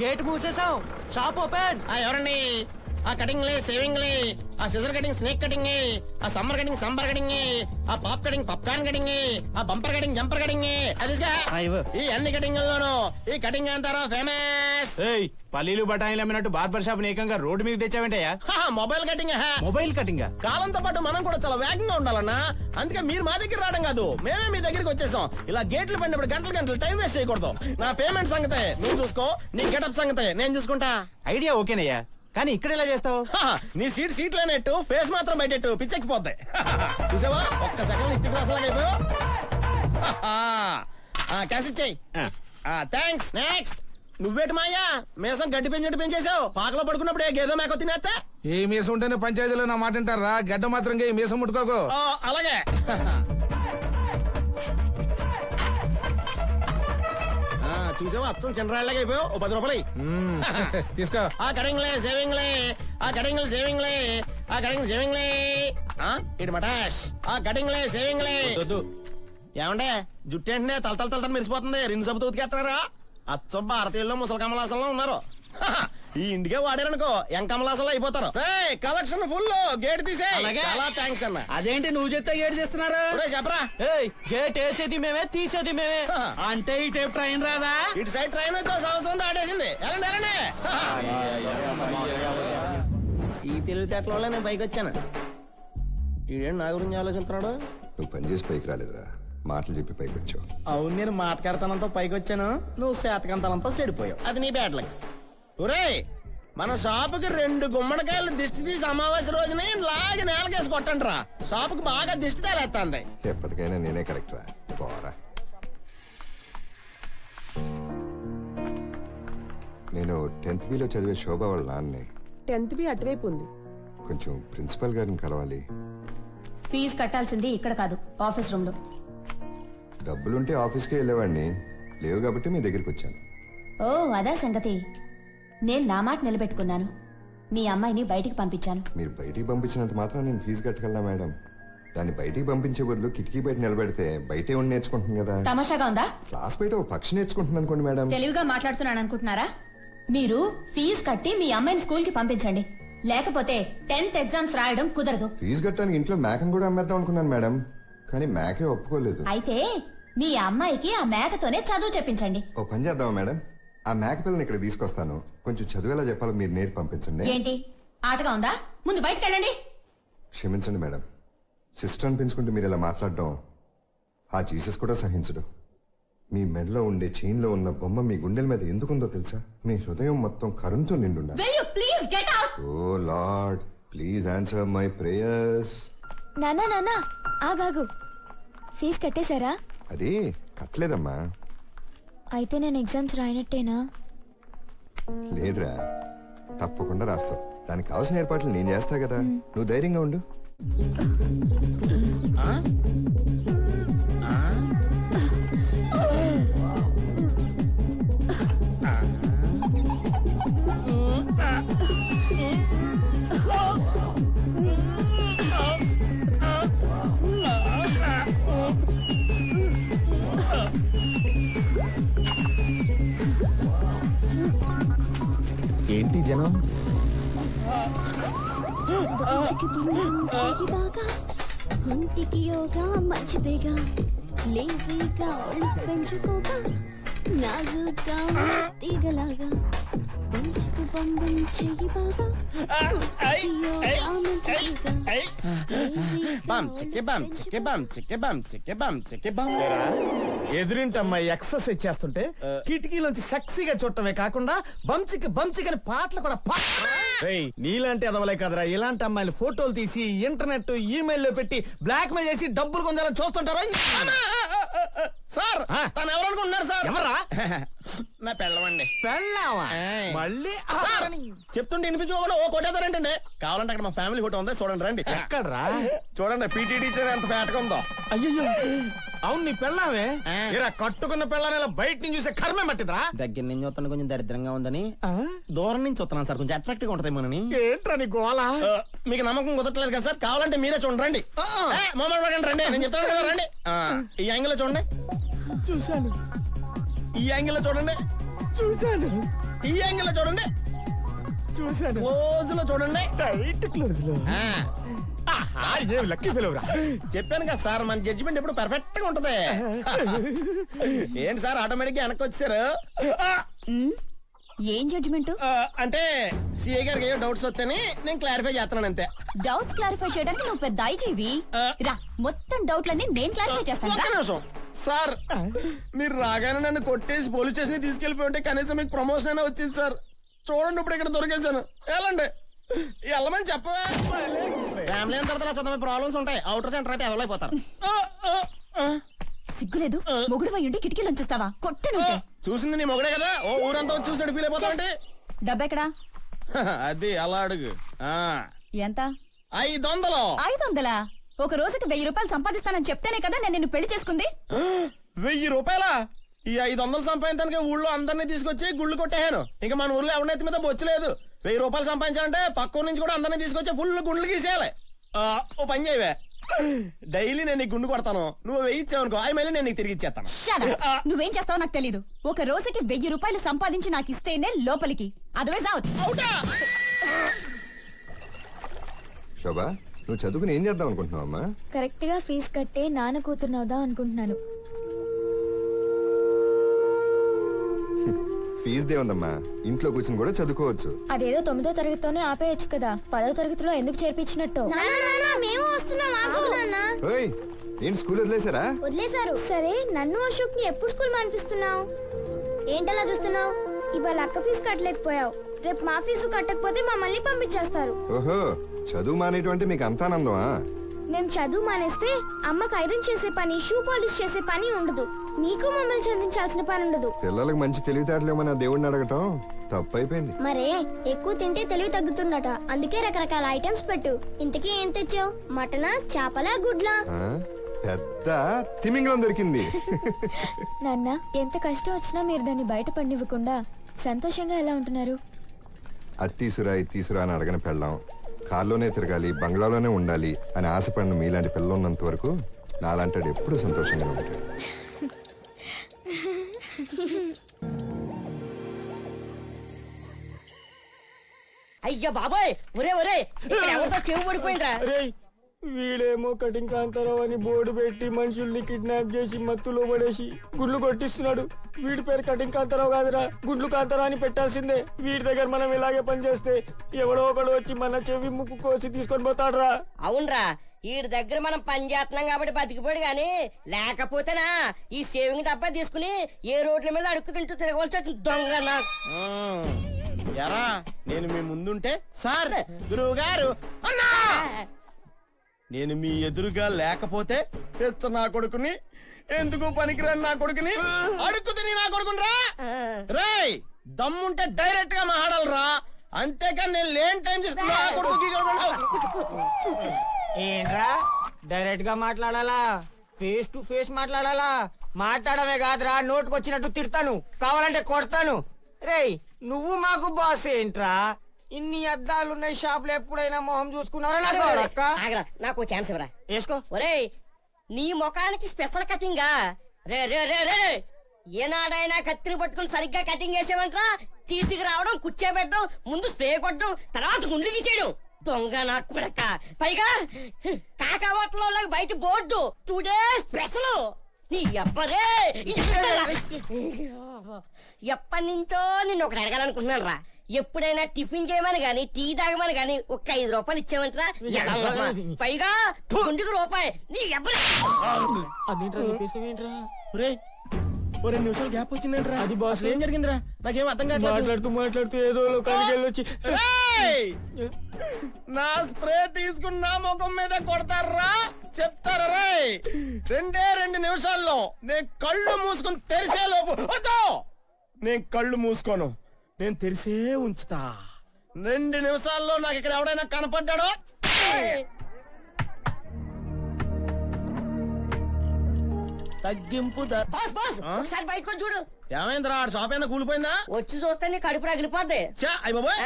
Gate మూసేసాం, shop open. ఎవరండి? ఆ cutting లే, సేవింగ్ లే, ఆ సిజర్ కటింగ్ స్నేక్ కటింగ్, ఆ సమ్మర్ కటింగ్ సంబర్ కటింగ్, ఆ పాప్ కటింగ్ పాప్కార్న్ కటింగ్, ఆ బంపర్ కటింగ్ జంపర్ కటింగ్, అదిగా ఈ అన్ని కటింగ్ లోను ఈ కటింగ్ అంటారా ఫేమస్. పల్లీలు బఠానీలు అమ్మినట్టు బార్బర్ షాప్ ఏకంగా రోడ్డు మీద తెచ్చావంటయ్యా? Mobile cutting. మొబైల్ కటింగ్ కాలంతో పాటు మనం కూడా చాలా వేగంగా ఉండాలన్నా. అందుకే మీరు మా దగ్గర రావడం కాదు, మేమే మీ దగ్గరికి వచ్చేసాం. ఇలా గేట్లు పడినప్పుడు గంటలు గంటలు టైం వేస్ట్ చేయకూడదు. నా పేమెంట్ సంగతే నువ్వు చూసుకో, నీ గెటప్ సంగతే నేను చూసుకుంటా. ఐడియా ఓకేనయ్యా, కానీ ఇక్కడ ఎలా చేస్తావు? నీ సీట్ లేనట్టు, ఫేస్ మాత్రం బయటట్టు పిచ్చెక్కిపోద్ది. చూసావా, ఒక్క సెకండ్ ఇత్తి రాసలాగా అయిపోయావు. క్యాష్ ఇచ్చేయి. థ్యాంక్స్. నెక్స్ట్ నువ్వేటి మాయా మీసం గడ్డి పెంచినట్టు పెంచేసావు. పాకలో పడుకున్నప్పుడు ఏ గేదో మేకో తినేస్తా. ఏ మీసం ఉంటేనే పంచాయతీలో నా మాట అంటారా? గడ్డ మాత్రం మీసం ముట్టుకోకు. అలాగే. చూసావా, అత్తం చిన్నరాళ్ళగా అయిపోయావు. 10 రూపాయలు తీసుకో. ఆ కటింగ్లే సేవింగ్లే, ఆ కటింగ్లు సేవింగ్లే, ఆ కటింగ్ సేవింగ్లే, ఇటు మటాష్. ఆ కటింగ్లే సేవింగ్లే. ఏమండే జుట్టు ఏంటనే తల మెరిసిపోతుంది. 2 సబ్బుతో ఉతికేస్తున్నారా? అచ్చం భారతీయుల్లో ముసలి కమలాసంలో ఉన్నారు. ఈ ఇంటికే వాడారనుకో కమలాసంలో అయిపోతారు. Collection full. గేట్ తీసే. చాలా థ్యాంక్స్ అన్న. అదేంటి నువ్వు చెప్తే గేట్ తీస్తున్నారు? చెప్పరా. గేట్ వేసేది మేమే, తీసేది మేమే. అంటే ఈ టైప్ ట్రైన్ రాదా? ఇటు సైడ్ ట్రైన్ వచ్చి సంవత్సరం దాటేసింది. వెళ్ళండి. ఈ తెలివితేటల వల్ల నేను పైకి వచ్చాను. ఈడేంటి నా గురించి ఆలోచిస్తున్నాడు? నువ్వు పని చేసి పైకి రాలేదురా, మాటలు చెప్పి పైకి వచ్చావు. అవును, నేను మాటకాడతనంతో పైకి వచ్చాను, నువ్వు శాతకంతనంతో చెడిపోయావు. అది నీ బ్యాడ్లకి. ఒరే, మన షాపుకి 2 గుమ్మడికాయలు దిష్టి తీసి అమావాస్య రోజుని లాగి నేలకేసి కొట్టండి రా. షాపుకి బాగా దిష్టి తేలేస్తుంది. ఎప్పటికైనా నేనే కరెక్ట్ రా. పోరా. నేను 10th B లో చదివే శోభ వాళ్ళ నాన్నే. 10th B అటువైపు ఉంది. కొంచెం ప్రిన్సిపల్ గారిని కలవాలి. ఫీజు కట్టాల్సింది ఇక్కడ కాదు, ఆఫీస్ రూమ్ లో. డబ్బులుంటే ఆఫీస్కే వెళ్ళేవాడిని, లేవు కాబట్టి మీ దగ్గరికి వచ్చాను. ఓ అదా సంగతి. నేను నా మాట నిలబెట్టుకున్నాను. మీ అమ్మాయిని బయటికి పంపించాను. మీరు బయటికి పంపించినంత మాత్రం నేను ఫీజు కట్టగలనా మేడం? దాన్ని బయటికి పంపించే బదులు కిటికీ బయట నిలబెడితే బయటే ఉండి నేర్చుకుంటుంది కదా. తమాషాగా ఉందా? క్లాస్ బయట ఒక పక్షి నేర్చుకుంటుంది అనుకోండి మేడం. తెలివిగా మాట్లాడుతున్నాను అనుకుంటున్నారా? మీరు ఫీజు కట్టి మీ అమ్మాయిని స్కూల్ కి పంపించండి, లేకపోతే 10th ఎగ్జామ్స్ రాయడం కుదరదు. ఫీజు కట్టడానికి ఇంట్లో మేకను కూడా అమ్మేద్దాం అనుకున్నాను మేడం, కానీ మేకే ఒప్పుకోలేదు. అయితే మీ అమ్మాయికి ఆ మేకతోనే చదువు చెప్పించండి. ఓ పని చేద్దామా మేడం, ఆ మేక పిల్లని ఇక్కడ తీసుకొస్తాను, కొంచెం చదువేలా చెప్పాలో మీరు నేర్పి పంపించండి. ఏంటి ఆటగా ఉందా? ముందు బయటకు వెళ్ళండి. క్షమించండి మేడం, సిస్టర్ అనిపించుకుంటూ మీరు ఇలా మాట్లాడడం ఆ జీసస్ కూడా సహించడు. మీ మెడలో ఉండే చైన్లో ఉన్న బొమ్మ మీ గుండెల మీద ఎందుకుందో తెలుసా? మీ హృదయం మొత్తం కరుణతో నిండుండాలి. O Lord, please answer my prayers. నానా ఆగాగు, ఫీజు కట్టేశారా? అది కట్టలేదమ్మా. అయితే నేను ఎగ్జామ్స్ రాయనట్టేనా? లేదురా, తప్పకుండా రాస్తావు. దానికి కావాల్సిన ఏర్పాట్లు నేను చేస్తా కదా, నువ్వు ధైర్యంగా ఉండు. ఏంటి జనం? ఒంటికి యోగా మంచిదేగా, లేజీగా పెంచుకోగా, నాజుగా తీగలాగా పెంచుకు పంపించి బాగా ఎదురింటమ్మాయి ఎక్సర్సైజ్ చేస్తుంటే కిటికీలోంచి సెక్సీగా చూడటమే కాకుండా బంచికి బంచికని పాటలు కూడా నీలాంటి ఎదవలే కదరా ఇలాంటి అమ్మాయిలు ఫోటోలు తీసి ఇంటర్నెట్ ఈమెయిల్ లో పెట్టి బ్లాక్ మెయిల్ చేసి డబ్బులు కొందాలని చూస్తుంటారా? సార్ తను ఎవరు అనుకుంటున్నారు సార్? ఎవరా? నా పెళ్ళమండి. పెళ్ళావా? మళ్ళీ చెప్తుంటే వినిపించుకోకుండా ఓ కొట్టేదారంటే. కావాలంటే అక్కడ మా ఫ్యామిలీ ఫోటో ఉందా, చూడండి రండి. ఎక్కడరా? చూడండి, పీటీ టీచర్ ఎంత ఫ్యాట్ గా ఉందో. అయ్యో, అవును నీ పెళ్ళావే? కట్టుకున్న పెళ్ళాన్ని బయట నుంచి చూసే కర్మే పట్టిందిరా. దగ్గర నుంచి చూస్తాను కొంచెం దరిద్రంగా ఉందని, దూరం నుంచి చూస్తున్నాను సార్, కొంచెం అట్రాక్టివ్ గా ఉంటదేమోనని. ఏంట్రా నీ గోల? మీకు నమ్మకం కుదరట్లేదు కదా సార్, కావాలంటే మీరే చూడండి రండి. మామూలు పడండి రండి, నేను చెప్తాను కదా రండి. ఈ యాంగిల్ లో చూడండి. చూశాను. ఈ యాంగిల్ లో చూడండి. చూశాను. ఈ యాంగిల్ లో చూడండి, చూసాను. క్లోజ్ లో చూడండి, టైట్ క్లోజ్ లో. ఏం లక్కీ ఫెలోరా. చెప్పాను కదా సార్, మన జడ్జిమెంట్ ఎప్పుడు పర్ఫెక్ట్ గా ఉంటది. ఏంటి సార్ ఆటోమేటిక్ గా వెనక్కి వచ్చారు? ఏం జడ్జిమెంట్? అంటే సిఏ గారికి ఏదో డౌట్స్ వస్తేనే నేను క్లారిఫై చేస్తున్నాను అంతే. డౌట్స్ క్లారిఫై చేయడానికి నువ్వు పెద్ద ఐజీవి రా, మొత్తం డౌట్లన్నీ నేను క్లారిఫై చేస్తాను. ఒక్క నిమిషం సార్, మీరు రాగానే నన్ను కొట్టేసి పోలీస్ స్టేషన్ తీసుకెళ్లిపోయి ఉంటే కనీసం మీకు ప్రమోషన్ అయినా వచ్చింది సార్. చూడండి ఇప్పుడు ఇక్కడ దొరికేశాను. వెళ్ళండి, వెళ్ళమని చెప్పవే. ఫ్యామిలీ అయిన తర్వాత చదువు ప్రాబ్లమ్స్ ఉంటాయి. అవుటర్ సెంటర్ అయితే ఎవరైపోతారు. సిగ్గులేదు, మొగుడు అయ్యుండి కిటికీలు ఉంచుస్తావా? కొట్టను. చూసింది నీ మొగడే కదా, ఓ ఊరంతా వచ్చి చూసాడు ఫీల్ అయిపోతావంటే. డబ్బెక్కడా? అది అలా అడుగు. ఎంత? 500. 500? ఒక రోజుకి 1000 రూపాయలు సంపాదిస్తానని చెప్తేనే కదా నేను నిన్ను పెళ్లి చేసుకుంది. 1000 రూపాయలా? ఈ 500 సంపాదించడానికి ఊళ్ళో అందరినీ తీసుకొచ్చి గుళ్ళు కొట్టేహాను. ఇంకా మన ఊర్లో ఎవరినైతే మీద బొచ్చలేదు. 1000 రూపాయలు సంపాదించాలంటే పక్క నుంచి కూడా అందరినీ తీసుకొచ్చి ఫుల్ గుండ్లు గీసేయాలి. ఓ పని చేయవే, డైలీ నేను నీకు గుండు కొడతాను, నువ్వు 1000 ఇచ్చావనుకో, అవి మళ్ళీ నేను నీకు తిరిగి ఇచ్చేస్తాను. నువ్వేం చేస్తావో నాకు తెలీదు. ఒక రోజుకి 1000 రూపాయలు సంపాదించి నాకు ఇస్తేనే లోపలికి, అదర్వైజ్ అవుట్. శోభా, నువ్వు చదువుకుని ఏం చేద్దాం అనుకుంటున్నావు అమ్మా? కరెక్ట్ గా ఫీజు కట్టే నాన్న కూతురునవుదా అనుకుంటున్నాను. ఫీజు దేవుందమ్మా, ఇంట్లో కూర్చుని కూడా చదువుకోవచ్చు. అదేదో 9వ తరగతితోనే ఆపేయచ్చు కదా, 10వ తరగతిలో ఎందుకు చేర్పించినట్టు? మేము వస్తున్నాం. ఓయ్, ఏంటి స్కూల్ వదిలేసారా? వదిలేశారు. సరే, నన్ను అశోక్ ని ఎప్పుడు స్కూల్ మానిపిస్తున్నావు? ఏంటలా చూస్తున్నావు? ఇవాళ అక్క ఫీజు కట్టలేకపోయావు, రేపు మా ఫీజు కట్టకపోతే మమ్మల్ని పంపించేస్తారు. ఓహో, చదువు మానేటువంటి మీకు అంత ఆనందమా? మేం చదువు మానేస్తే అమ్మకి ఐరన్ చేసే పని, షూ పాలిష్ చేసే పని ఉండదు, నీకు మమ్మల్ని చదివించాల్సిన పని ఉండదు. పిల్లలకు మంచి తెలివితేటలేమని దేవుడిని అడగటం తప్పైపోయింది. మరే, ఎక్కువ తింటే తెలివి తగ్గుతుందట, అందుకే రకరకాల ఐటమ్స్ పెట్టు. ఇంతకీ ఏం తెచ్చావు? మటనా, చేపలా, గుడ్లా? పెద్ద తిమింగలం దొరికింది. నాన్న, ఎంత కష్టం వచ్చినా మీరు దాన్ని బయట పడినివ్వకుండా సంతోషంగా ఎలా ఉంటున్నారు? అత్తీసురా ఇత్తీసురా అని అడగని పెళ్ళాం, కార్లోనే తిరగాలి, బంగ్లాలోనే ఉండాలి అని ఆశపడిన మీలాంటి పిల్లలు ఉన్నంత వరకు నాలాంటాడు ఎప్పుడు సంతోషంగా ఉంటాడు. అయ్యా బాబాయ్, ఒరే ఒరే, ఇక్కడ ఎవరితో చెవు పడిపోయిందిరా. వీడేమో కటింగ్ కాంతారావు అని బోర్డు పెట్టి మనుషుల్ని కిడ్నాప్ చేసి మత్తులో పడేసి గుండ్లు కొట్టిస్తున్నాడు. వీడి పేరు కటింగ్ కాంతారావు కాదురా, గుండ్లు కాంతారావు అని పెట్టాల్సిందే. వీడి దగ్గర మనం ఇలాగే పనిచేస్తే ఎవడో ఒకడు వచ్చి మన చెవి ముక్కు కోసి తీసుకొని పోతాడురా. అవునరా, వీడి దగ్గర మనం పని చేస్తున్నాం కాబట్టి బతికిపోయాడు గాని, లేకపోతేనా ఈ సేవింగ్ డబ్బా తీసుకుని ఏ రోడ్ల మీద అడుక్కు తింటూ తిరగవలసి వచ్చింది దొంగ నాకు. ఎరా, నేను మీ ముందుంటే సార్ గురువు గారు అన్నా, నేను మీ ఎదురుగా లేకపోతే పెద్ద నా కొడుకుని, ఎందుకు పనికిరాని నా కొడుకుని అడుక్కు తిని నా కొడుకుని రా. రేయ్, దమ్ముంటే డైరెక్ట్ గా మాట్లాడాలరా, అంతేకాని నేను లేని టైం తీసుకున్నా కొడుకు. ఏంట్రా డైరెక్ట్ గా మాట్లాడాలా, ఫేస్ టు ఫేస్ మాట్లాడాలా? మాట్లాడమే కాదురా, నోటుకొచ్చినట్టు తిడతాను, కావాలంటే కొడతాను. రేయ్, నువ్వు మాకు బాస్ ఏంట్రా? ఇన్ని అద్దాలున్నాయి షాప్ లో, ఎప్పుడైనా మొహం చూసుకున్నారా? నాకు ఛాన్స్ ఇవ్వరా. వేసుకో. ఒరే, నీ ముఖానికి స్పెషల్ కటింగా? రే రే రే రే, ఏనాడైనా కత్తిని పట్టుకుని సరిగ్గా కటింగ్ వేసేవంట్రా? తీసుకురావడం, కూర్చోబెట్టడం, ముందు స్ప్రే కొట్టడం, తర్వాత గుండ్లు గీసేయడం. దొంగ నాకు కొడక. పైగా కాకావట్లో బయట బోర్డు 2 days స్పెషల్. నీ అబ్బరే, ఎప్పటి నుంచో నిన్ను ఒకటి అడగాలనుకుంటున్నాను రా. ఎప్పుడైనా టిఫిన్ చేయమని గాని, టీ తాగమని గాని ఒక్క 5 రూపాయలు ఇచ్చామంటరా? పైగా గుండుకు రూపాయి. నీ ఎబ్బరే. ఒరే, 2 నిమిషాలు గ్యాప్ వచ్చిందేంట్రా? అది బాస్. ఏం జరిగిందిరా? నాకేం అర్థం కావట్లేదు. మాట్లాడుతూ ఏదో లోకానికి వెళ్ళొచ్చి నా స్ప్రే తీసుకుని నా ముఖం మీద కొడతారా? చెప్తారా? రే, 2 నిమిషాల్లో నేను కళ్ళు మూసుకొని తెరిసే లోపు నేను కళ్ళు మూసుకోను, నేను తెరిసే ఉంచుతా. 2 నిమిషాల్లో నాకు ఇక్కడ ఎవడైనా కనపడ్డాడో తగ్గింపు. బాస్ బాస్, ఒకసారి బయటకు చూడు. ఏమైందిరా, షాప్ అయినా కూలిపోయిందా? వచ్చి చూస్తే నీ కడుపు రగిలిపోద్ది. అయ్య బాబోయ్,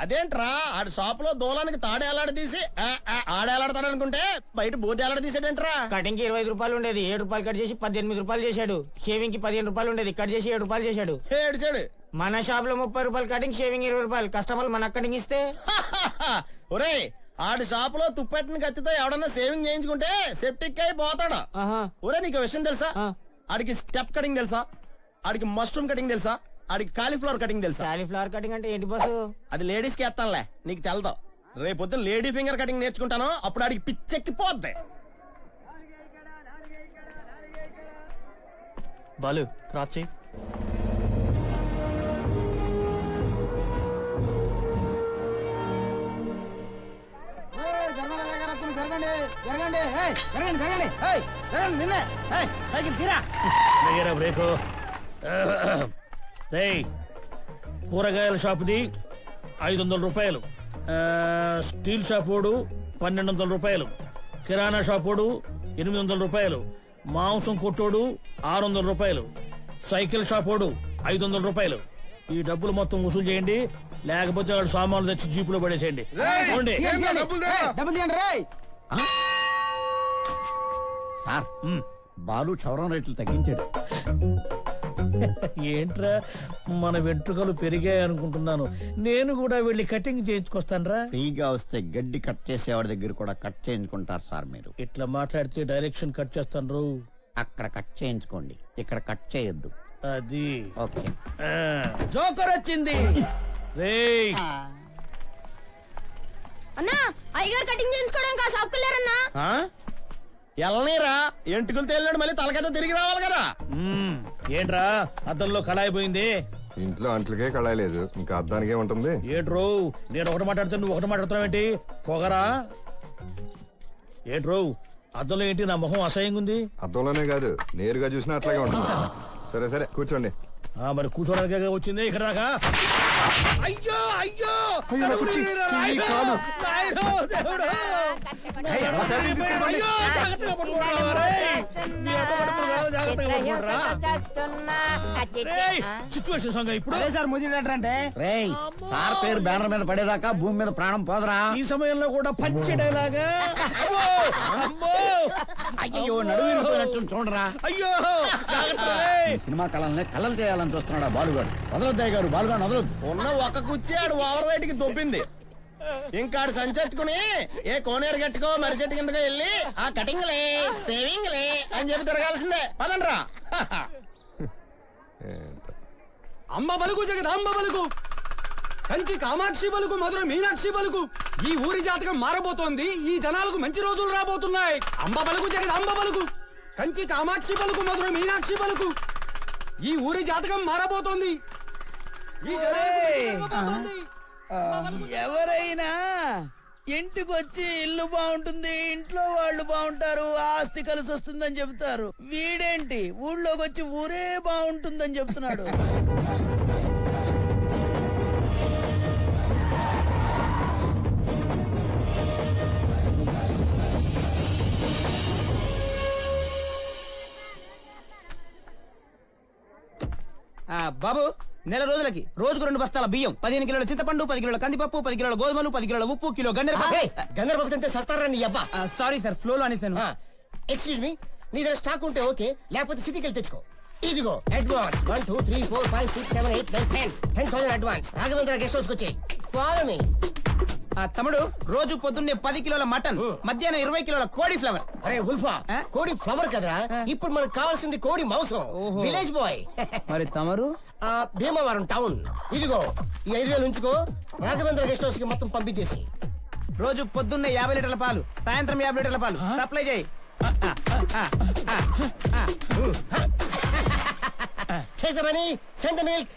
అదేంట్రా ఆడి షాప్ లో దూలానికి తాడేలాడ తీసి ఆడేలాడతాడు అనుకుంటే బయట బోర్డు ఏలాడ తీసాడేంట్రా. కటింగ్ కి 25 రూపాయలు ఉండేది, 7 రూపాయలు కట్ చేసి 18 రూపాయలు చేశాడు. షేవింగ్ కి 15 రూపాయలు ఉండేది, కట్ చేసి 7 రూపాయలు చేశాడు. ఏడిచాడు. మన షాప్ లో 30 రూపాయలు కటింగ్, షేవింగ్ 20 రూపాయలు. కస్టమర్లు మన కటింగ్ ఇస్తే ఒరే ఆడి షాప్ లో తుప్పెట్టిన కత్తితో ఎవడన్నా సేవింగ్ చేయించుకుంటే సెప్టిక్ అయి పోతాడు. ఒరే నీకు విషయం తెలుసా? ఆడికి స్టెప్ కటింగ్ తెలుసా? ఆడికి మష్రూమ్ కటింగ్ తెలుసా? ఆడికి కాలీఫ్లవర్ కటింగ్ తెలుసా? కాలీఫ్లవర్ కటింగ్ అంటే ఏంటి బాసు? అది లేడీస్ కి ఎత్తానులే, నీకు తెలదు. రేపొద్దున లేడీ ఫింగర్ కటింగ్ నేర్చుకుంటాను, అప్పుడు ఆడికి పిచ్చెక్కిపోద్ది. బాలు క్రాస్ చేయి. బ్రేకు కూరగాయల షాపుది 500 రూపాయలు, స్టీల్ షాప్ వాడు 1200 రూపాయలు, కిరాణా షాప్ వాడు 800 రూపాయలు, మాంసం కొట్టోడు 600 రూపాయలు, సైకిల్ షాప్ వాడు 500 రూపాయలు. ఈ డబ్బులు మొత్తం వసూలు చేయండి, లేకపోతే వాడు సామాన్లు తెచ్చి జీపులో పడేసేయండి. సార్ బాలు క్షవరం రేట్లు తగ్గించాడు. ఏంట్రా మన వెంట్రుకలు పెరిగాయి అనుకుంటున్నాను. నేను కూడా వెళ్ళి కటింగ్ చేయించుకొస్తానరా. ఫ్రీగా వస్తే గడ్డి కట్ చేసేవాడి దగ్గర కూడా కట్ చేయించుకుంటారు సార్ మీరు. ఇట్లా మాట్లాడితే డైరెక్షన్ కట్ చేస్తాను. అక్కడ కట్ చేయించుకోండి, ఇక్కడ కట్ చేయొద్దు. అది ఓకే. జోకర్ వచ్చింది. రేయ్ అన్నా అయ్యగారు కటింగ్ చేయించుకోవడానికి ఆ షాప్కి వెళ్ళారన్నా. ఎల్లనీరా ఎంటుకలు తేలినాడు, మళ్ళీ తలకైతే తిరిగి రావాలి కదా. ఏంట్రా అద్దంలో కళాయి పోయింది? ఇంట్లో అంట్లకే కళాయలేదు, ఇంకా అద్దానికే ఉంటుంది. ఏంట్రో నేను ఒకటి మాట్లాడుతాను, నువ్వు ఒకటి మాట్లాడుతున్నావు ఏంటి? పొగరా ఏంట్రో? అద్దంలో ఏంటి నా మొహం అసహ్యంగా ఉంది? అద్దంలోనే కాదు, నేరుగా చూసినా అట్లాగే ఉంటుంది. సరే సరే కూర్చోండి. మరి కూర్చోడానికి వచ్చింది ఇక్కడ దాకా. అయ్యో అయ్యో సిచ్యువేషన్ సంగ ఇప్పుడు సార్ ముదిరేటర్ అంటే రేయ్ సార్ పేరు బ్యానర్ మీద పడేదాకా భూమి మీద ప్రాణం పోదరా. ఈ సమయంలో కూడా పచ్చి డైలాగా. అయ్యో నడువు విరిగిపోయినట్టు చూడరా. అయ్యో సినిమా కళల్ని కళలు చేయాలని చూస్తున్నాడా బాలుగాడు. వదలొద్దయ్య గారు, బాలుగాడు వదలొద్దు. ఉన్న ఒక కుర్చీ ఆడు ఓవర్ వైట్ కి దొబ్బింది. ఇంకా ఆడు సంచెట్టుకుని ఏ కోనేరు గట్టుకో మరి చెట్టు కిందకో వెళ్ళి ఆ కటింగ్లే సేవింగ్లే అని చెప్పి తిరగాల్సిందే. పదండ్రా. అమ్మ బలుగు జగదాంబ బలుగు, కంచి కామాక్షి బలుగు, మధుర మీనాక్షి బలుగు. ఈ ఊరి జాతకం మారబోతోంది, ఈ జనాలకు మంచి రోజులు రాబోతున్నాయి. అంబ బలుగు జగదాంబ బలుగు, కంచి కామాక్షి బలుగు, మధుర మీనాక్షి బలుగు. ఈ ఊరి జాతకం మారబోతోంది. ఎవరైనా ఇంటికొచ్చి ఇల్లు బాగుంటుంది, ఇంట్లో వాళ్ళు బాగుంటారు, ఆస్తి కలిసి వస్తుందని చెబుతారు. వీడేంటి ఊళ్ళోకి వచ్చి ఊరే బాగుంటుందని చెప్తున్నాడు. బాబు నెల రోజులకి రోజుకు 2 బస్తాల బియ్యం, 15 కిలోల చింతపండు, 10 కిలోల కందిపప్పు, 10 కిలోల గోధుమలు, 10 కిలోల ఉప్పు, కిలో గందరపప్పు తింటే సస్తారా నీ అబ్బా. సారీ సార్, ఫ్లోలో అనేసాను. ఎక్స్క్యూజ్ మీ, నీ దగ్గర స్టాక్ ఉంటే ఓకే, లేకపోతే సిటీకి వెళ్ళి తెచ్చుకో. ఇదిగో advance 1 2 3 4 5 6 7 8 9 10,000 advance. Raghavendra guest house వచ్చి ఫాలో మీ. తమ్ముడు రోజు పొద్దున్నే 10 కిలోల మటన్, మధ్యాహ్నం 20 కిలోల కోడి ఫ్లవర్. అరే ఉల్ఫా, కోడి ఫ్లవర్ కదరా, ఇప్పుడు మనకు కావాల్సింది కోడి మాంసం. Village boy. మరి తమరు? భీమవరం టౌన్. ఇదిగో ఈ 5,000 ఉంచుకో, రాఘవేంద్ర గెస్ట్ హౌస్ కి మొత్తం పంపించేసి. రోజు పొద్దున్నే 50 లీటర్ల పాలు, సాయంత్రం 50 లీటర్ల పాలు సప్లై చేయి. Take the money, send the milk.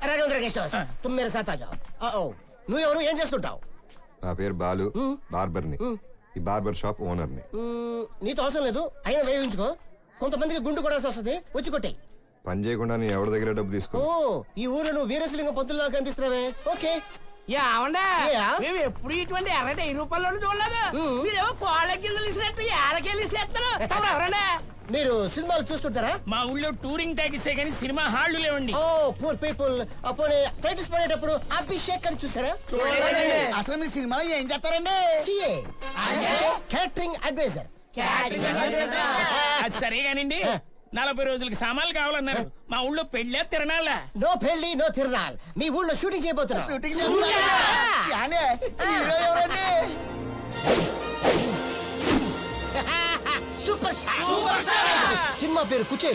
Raghavendra guest house, తుమ్ మేరే సాత్ ఆ జాओ. నువ్వెవరు, ఏం చేస్తుంటావు? నా పేరు బాలు, బార్బర్ని. ఈ బార్బర్ షాప్ ఓనర్ని. నీతో అవసరం లేదు, అయినా వేయించుకో. కొంతమందికి గుండు కొడాల్సి వస్తుంది, వచ్చి కొట్టాయి. పని చేయకుండా నీ ఎవరి దగ్గర డబ్బు తీసుకో. ఈ ఊర్లో నువ్వు వీరేశలింగం పంతుల్లో కనిపిస్తున్నావే. ఓకే మేము ఎప్పుడు ఇటువంటి ఎర్రటి 10 రూపాయలు చూడలేదు. మీరేమో కోళ్ళ కిందలు ఇసినట్టు ఏళ్ళకెళ్ళి ఇసేస్తారు. ఎవరండి మీరు సినిమాలు చూస్తుంటారా? మా ఊళ్ళో టూరింగ్ టాకీసే గానీ సినిమా హాళ్లు లేవండి. Oh poor people. అప్పుడు టైటిల్స్ పడేటప్పుడు అభిషేక్ అని చూసారా? అసలు మీరు సినిమాలో ఏం చేస్తారండి? CA catering advisor. అది సరే గానండి 40 రోజులకి సామాన్లు కావాలన్నారు. మా ఊళ్ళో పెళ్ళే తిరణాల. నో పెళ్లి నో తిరణాల్. మీ ఊళ్ళో షూటింగ్ చేయబోతున్నా. Super star. సినిమా పేరు కుచేలు.